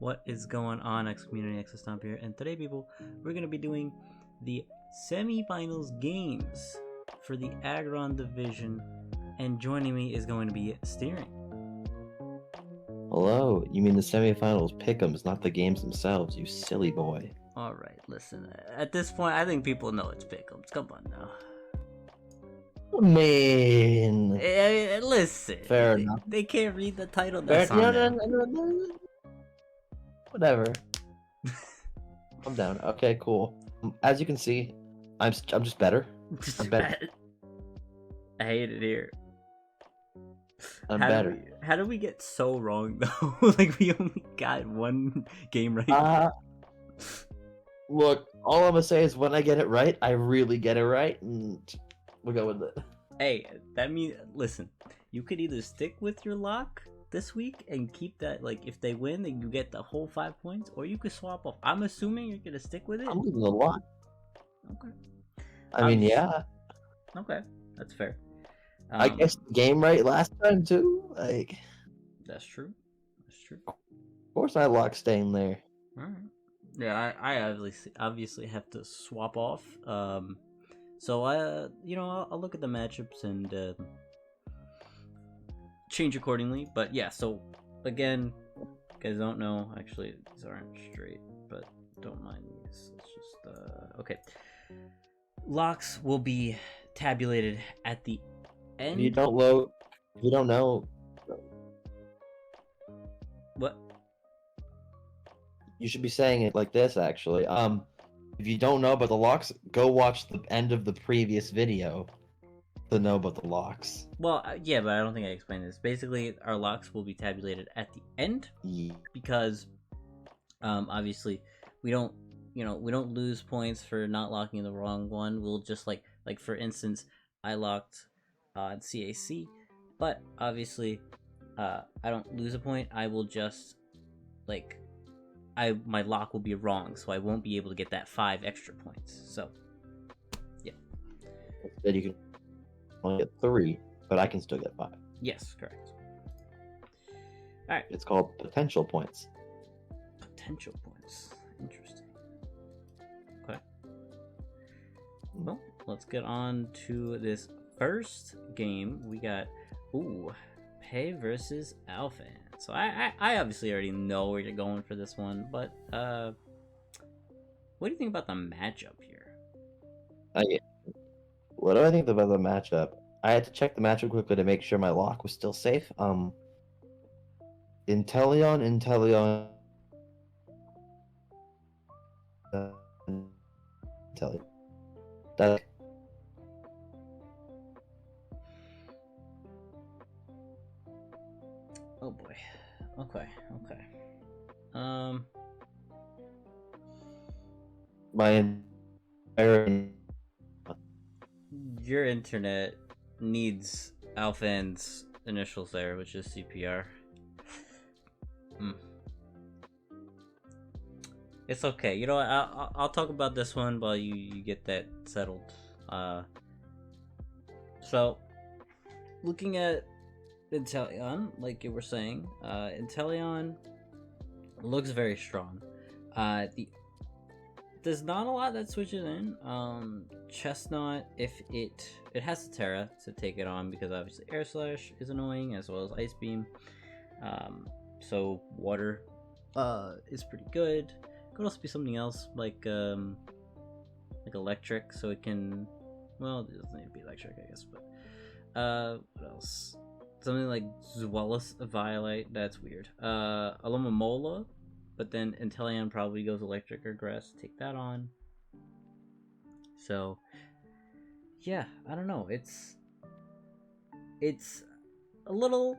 What is going on, X Community? X Stomp here, and today, people, we're going to be doing the semi-finals games for the Aggron division, and joining me is going to be Steering. Hello, you mean the semifinals Pickems, not the games themselves, you silly boy. Alright, listen, at this point, I think people know it's Pickems. Come on now. Man, Listen, fair enough. they can't read the title Fair, that's on there. no. Whatever. I'm down. Okay, cool. As you can see, I'm just better. I'm better. I hate it here. I'm better. How did we get so wrong though? Like we only got one game right. Look, all I'm gonna say is when I get it right, I really get it right, and we'll go with it. Hey, that means listen, you could either stick with your lock this week and keep that, like if they win, then you get the whole 5 points, or you could swap off. I'm assuming you're gonna stick with it. I'm losing a lot. Okay. I mean, yeah. Okay, that's fair. I guess the game right last time too. Like, that's true. That's true. Of course, I lock staying there. All right. Yeah, I obviously have to swap off. So I'll look at the matchups and change accordingly. But yeah, so again, you guys don't know. Actually, these aren't straight, but don't mind these. It's just okay. Locks will be tabulated at the end. If you don't know. What? You should be saying it like this, actually. If you don't know about the locks, go watch the end of the previous video to know about the locks. Well, yeah, but I don't think I explained this. Basically, our locks will be tabulated at the end because, obviously, we don't lose points for not locking the wrong one. We'll just like for instance, I locked on CAC, but obviously, I don't lose a point. I will just my lock will be wrong, so I won't be able to get that 5 extra points. So, yeah. Instead, you can only get 3, but I can still get 5. Yes, correct. All right. It's called potential points. Potential points. Interesting. Okay. Well, let's get on to this first game. We got Pei versus Alphan. So I obviously already know where you're going for this one, but what do you think about the matchup here? What do I think about the matchup? I had to check the matchup quickly to make sure my lock was still safe. Inteleon. That. Oh boy. Okay. Your internet needs Alphan's initials there, which is CPR. It's okay. You know what? I'll talk about this one while you get that settled. So, looking at Inteleon, like you were saying, Inteleon looks very strong. There's not a lot that switches in. Chestnut, if it has the Terra to take it on, because obviously Air Slash is annoying, as well as Ice Beam. So water is pretty good. Could also be something else like electric, so it can, well, it doesn't need to be electric, I guess, but what else? Something like Zweilous Violite, that's weird. Alomomola, but then Inteleon probably goes electric or grass to take that on. So, yeah, I don't know. It's a little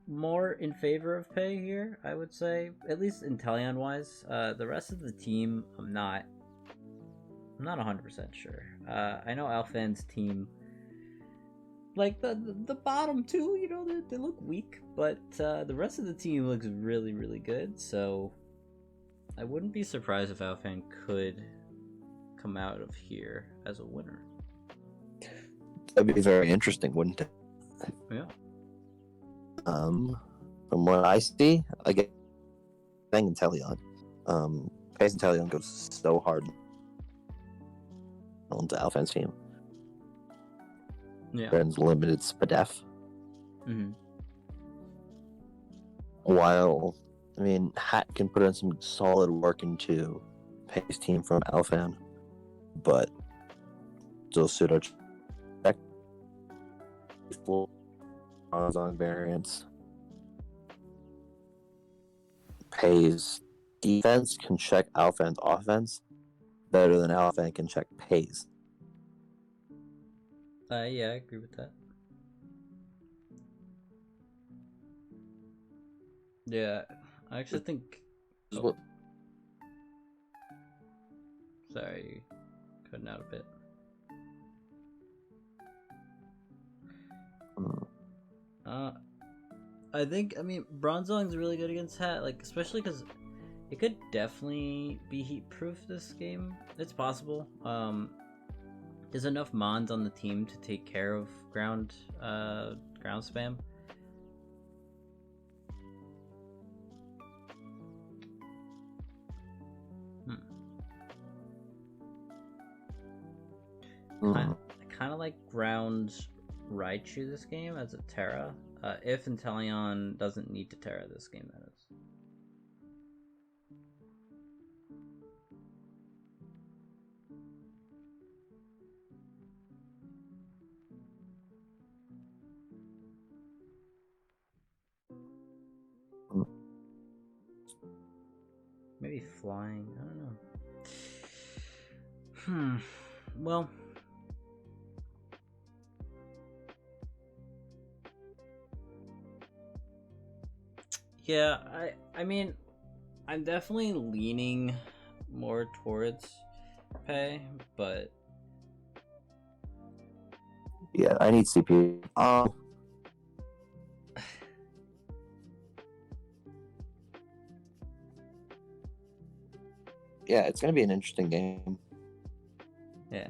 more in favor of Pei here, I would say, at least Inteleon wise. The rest of the team, I'm not 100% sure. I know Alphan's team, like the bottom two, you know, they look weak, but the rest of the team looks really, really good. So I wouldn't be surprised if Alphan could come out of here as a winner. That'd be very interesting, wouldn't it? Yeah. From what I see, I guess thing Inteleon. Pace Inteleon goes so hard onto Alphan's team. Yeah. Baron's limited Spadef. Mm-hmm. While, I mean, Hat can put in some solid work into Pace's team from Alphan, but still pseudo check full on variants. Pace's defense can check Alphan's offense better than Alphan can check Pace. Yeah, I agree with that. Yeah, I actually think. Oh. Sorry, cutting out a bit. I think, I mean, Bronzong's really good against Hat, like, especially because it could definitely be heat-proof this game. It's possible. There's enough Mons on the team to take care of ground spam. I kind of like ground Raichu this game as a Terra. If Inteleon doesn't need to Terra this game, that is. Maybe flying, I don't know. Well, yeah, I mean, I'm definitely leaning more towards Pei, but yeah, I need CPU. Yeah, it's gonna be an interesting game. Yeah.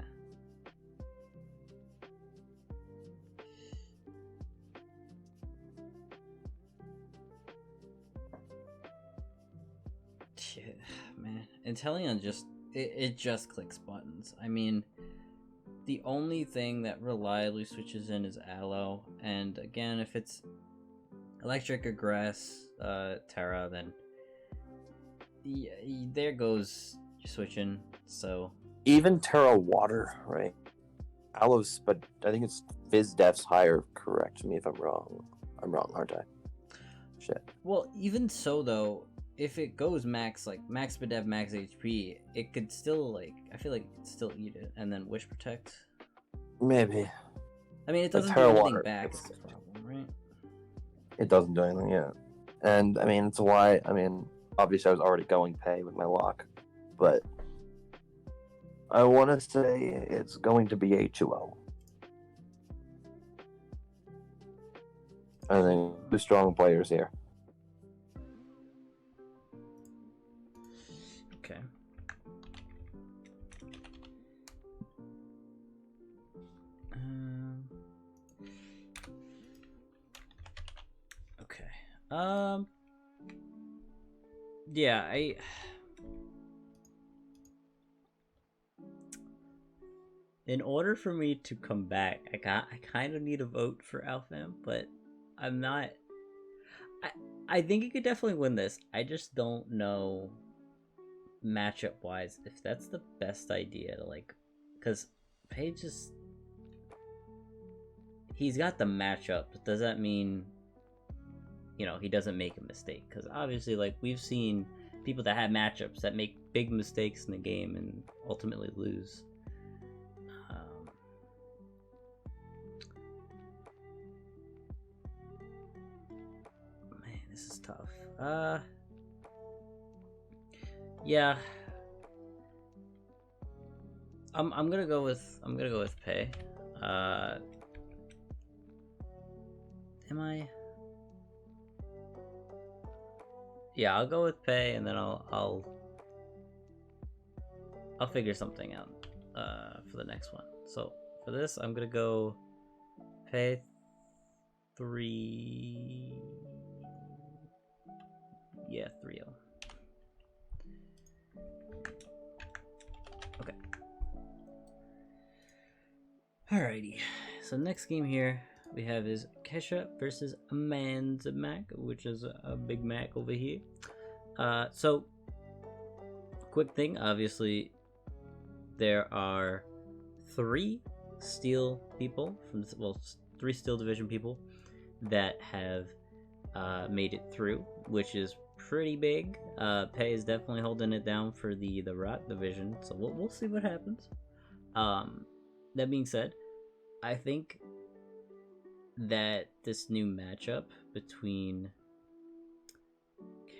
Shit, man. Inteleon just it just clicks buttons. I mean, the only thing that reliably switches in is Aloe, and again, if it's electric or grass, Terra, then there goes switching. So even Terra Water, right? Aloe's, but I think it's Viz Def's higher. Correct me if I'm wrong. I'm wrong, aren't I? Shit. Well, even so though, if it goes max Spadev, max HP, it could still I feel like it could still eat it and then Wish Protect. Maybe. I mean, it doesn't do anything back. It's the problem, right? It doesn't do anything yet. And I mean, it's why. I mean, obviously, I was already going Pei with my lock, but I want to say it's going to be H2O. I think two strong players here. Okay. Okay. Yeah, in order for me to come back, I kind of need a vote for Alpham, but I'm not. I think he could definitely win this. I just don't know matchup wise if that's the best idea to because Paige is he's got the matchup. Does that mean he doesn't make a mistake? Because obviously, we've seen people that have matchups that make big mistakes in the game and ultimately lose. Man, this is tough. Yeah. I'm gonna go with Pei. Am I? Yeah, I'll go with Pei, and then I'll figure something out for the next one. So for this, I'm gonna go Pei 3. Yeah, 3-0. Alrighty. So next game here we have is Kesha versus Amanda Mac, which is a big Mac over here. So quick thing, obviously there are 3 Steel people from well, 3 Steel Division people that have made it through, which is pretty big. Pei is definitely holding it down for the Rock Division, so we'll see what happens. That being said, I think that this new matchup between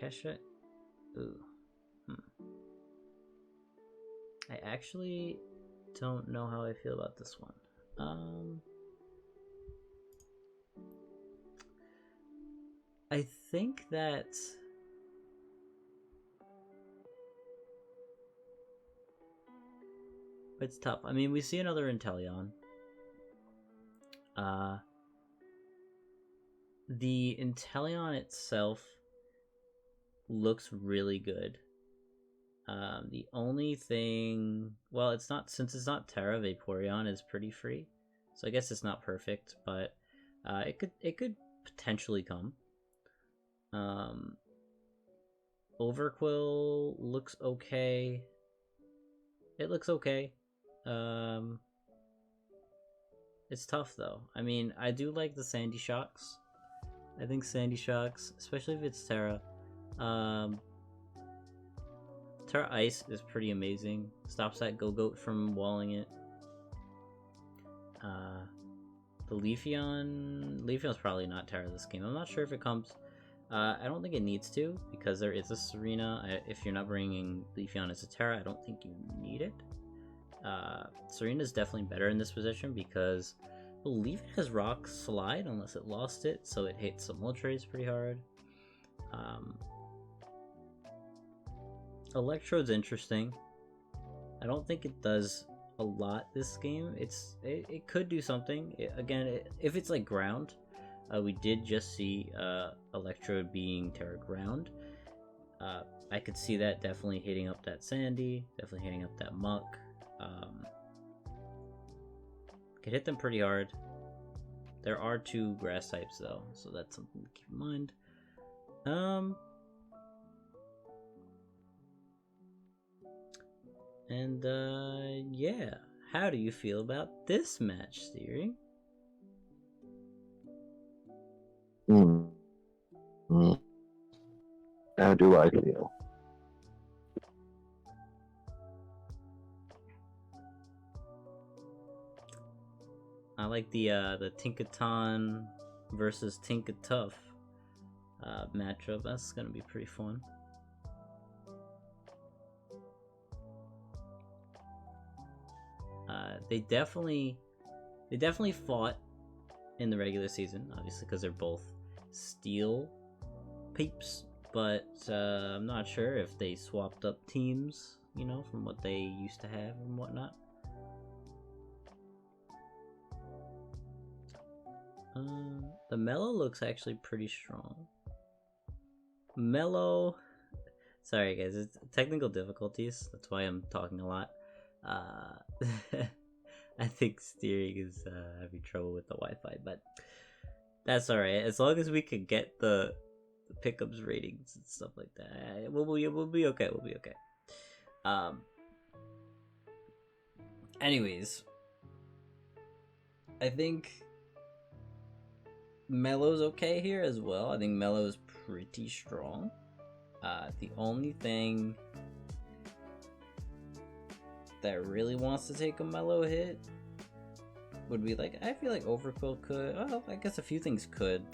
Kesha, I actually don't know how I feel about this one. I think that it's tough. I mean, we see another Inteleon. The Inteleon itself looks really good. The only thing, well, it's not, since it's not Terra, Vaporeon is pretty free, so I guess it's not perfect, but it could potentially come. Overquill looks okay. It looks okay. It's tough though. I mean, I do like the Sandy Shocks. I think Sandy Shocks, especially if it's Terra. Terra Ice is pretty amazing. Stops that Go-Goat from walling it. The Leafeon's probably not Terra this game. I'm not sure if it comes. I don't think it needs to, because there is a Serena. If you're not bringing Leafeon as a Terra, I don't think you need it. Serena's definitely better in this position because I believe it has Rock Slide unless it lost it, so it hits some Moltres pretty hard. Electrode's interesting. I don't think it does a lot this game. It could do something. If it's like ground, we did just see Electrode being Terra Ground. I could see that definitely hitting up that Sandy, definitely hitting up that Muck. Could hit them pretty hard. There are 2 grass types though, so that's something to keep in mind. Yeah. How do you feel about this match, Theory? How do I feel? I like the Tinkaton versus Tinkatuff matchup. That's gonna be pretty fun. They definitely fought in the regular season, obviously, because they're both Steel peeps. But I'm not sure if they swapped up teams, you know, from what they used to have and whatnot. The Mellow looks actually pretty strong. Mellow. Sorry guys, it's technical difficulties. That's why I'm talking a lot. I think steering is having trouble with the Wi-Fi, but that's alright. As long as we can get the Pickems ratings and stuff like that, we'll be okay. We'll be okay. Anyways, I think Mellow's okay here as well. I think Mellow is pretty strong. The only thing that really wants to take a Mellow hit would be like, I feel like Overquill could. Oh, I guess a few things could.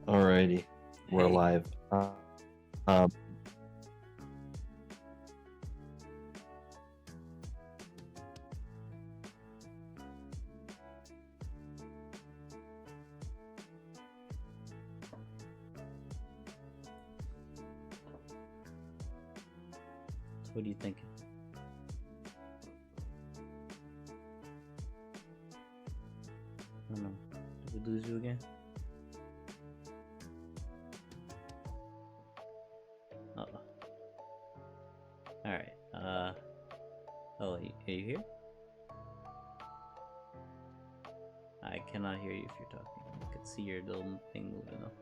Alrighty, we're live. What do you think? I don't know. Did we lose you again? Uh-oh. Alright, oh, Are you here? I cannot hear you if you're talking. I can see your little thing moving though.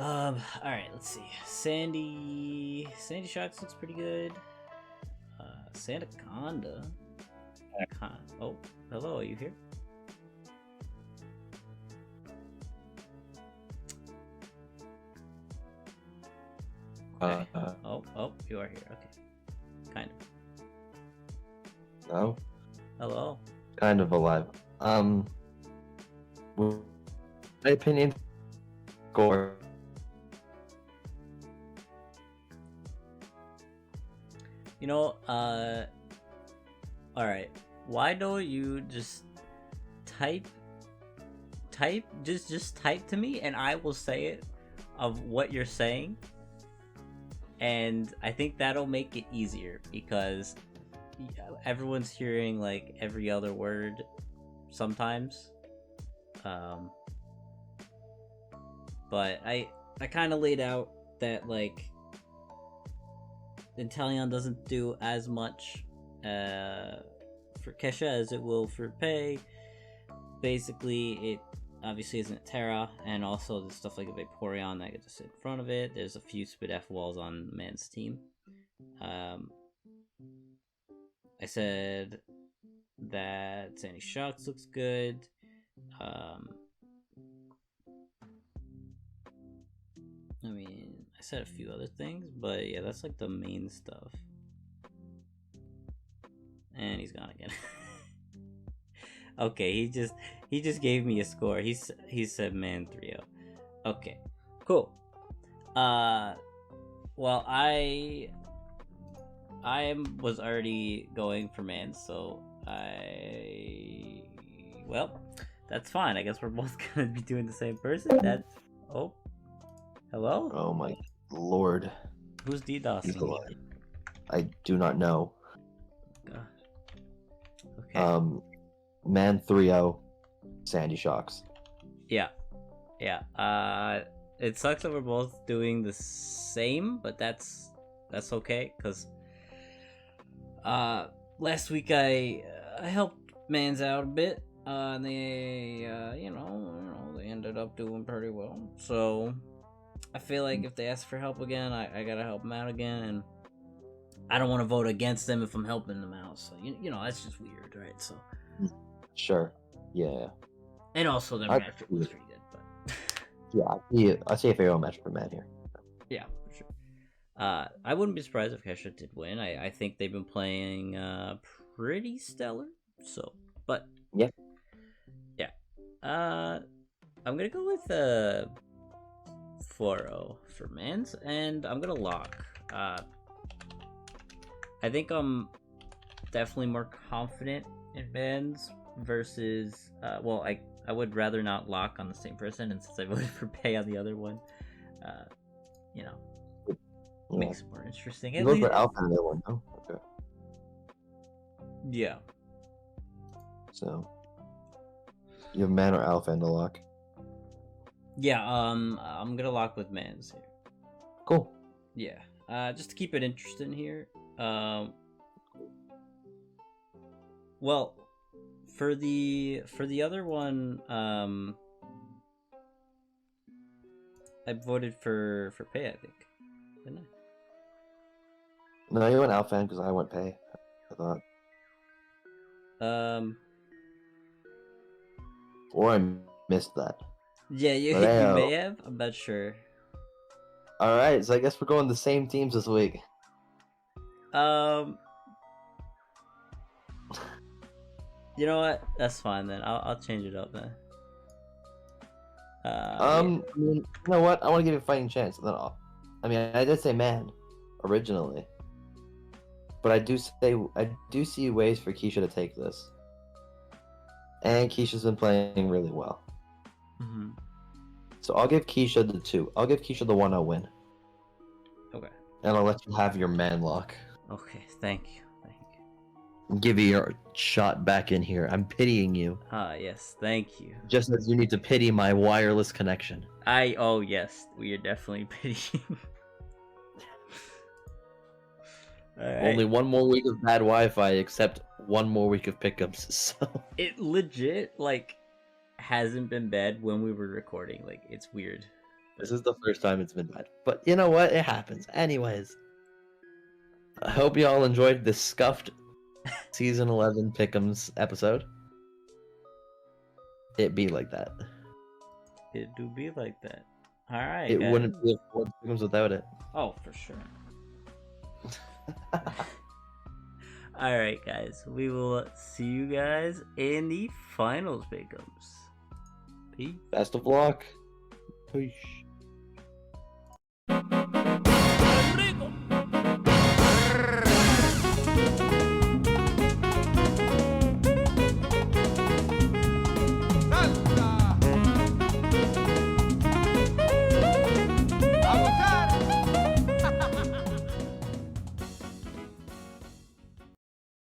Alright, let's see. Sandy Shocks looks pretty good. Sandaconda. Oh, hello, are you here? Okay. Oh, you are here. Okay. Kind of. No. Hello. Kind of alive. My opinion. Score. You know, alright. Why don't you just type just type to me and I will say it of what you're saying. And I think that'll make it easier because everyone's hearing like every other word sometimes. But I kind of laid out that like Inteleon doesn't do as much for Kesha as it will for Pei. Basically, it obviously isn't Terra, and also there's stuff like a Vaporeon that gets to sit in front of it. There's a few Spit F walls on Man's team. I said that Sandy Shocks looks good. I mean, I said a few other things, but yeah, that's like the main stuff. And he's gone again. Okay, he just gave me a score. He said man 3-0. Okay, cool. Well, I was already going for man, so well, that's fine. I guess we're both gonna be doing the same person. That's hello. Oh my lord. Who's DDoSing you? I do not know. God. Okay. Man 3-0, Sandy Shocks. Yeah. It sucks that we're both doing the same, but that's okay because last week I helped Mans out a bit. And they they ended up doing pretty well. So I feel like if they ask for help again, I gotta help them out again, and I don't want to vote against them if I'm helping them out. So you know that's just weird, right? So sure, yeah. And also their matchup was pretty good, but yeah, I see a favorable match for man here. Yeah, for sure. I wouldn't be surprised if Kesha did win. I think they've been playing pretty stellar. So, but yeah. I'm gonna go with 4-0 for Mans, and I'm gonna lock. I think I'm definitely more confident in Mans versus well, I would rather not lock on the same person, and since I voted for Pei on the other one, makes it more interesting. You voted for Alpha on the other one, no? Okay. Yeah. So you have man or Alpha in the lock. Yeah, I'm gonna lock with Mans here. Cool. Yeah. Just to keep it interesting here. Well, for the other one, I voted for Pei, I think. Didn't I? No, you went Alpha because I went Pei. I thought. Or I missed that. Yeah, you may have. I'm not sure. All right, so I guess we're going the same teams this week. You know what? That's fine then. I'll change it up then. You know what? I want to give you a fighting chance. Then I did say man originally, but I do see ways for Keisha to take this, and Keisha's been playing really well. Mm-hmm. So I'll give Keisha the 2. I'll give Keisha the 1-0 win. Okay. And I'll let you have your man lock. Okay, thank you. Give you your shot back in here. I'm pitying you. Yes, thank you. Just as you need to pity my wireless connection. Yes, we are definitely pitying. Alright. Only one more week of bad Wi-Fi, except one more week of Pickems. So It legit like hasn't been bad when we were recording. Like it's weird. this is the first time it's been bad. But you know what? It happens. Anyways, I hope you all enjoyed this scuffed season 11 Pickems episode. It be like that. It do be like that. Alright. It guys. wouldn't be a Pickems without it. Oh, for sure. Alright, guys. We will see you guys in the finals, Pickems. Peace. Best of luck. Peace.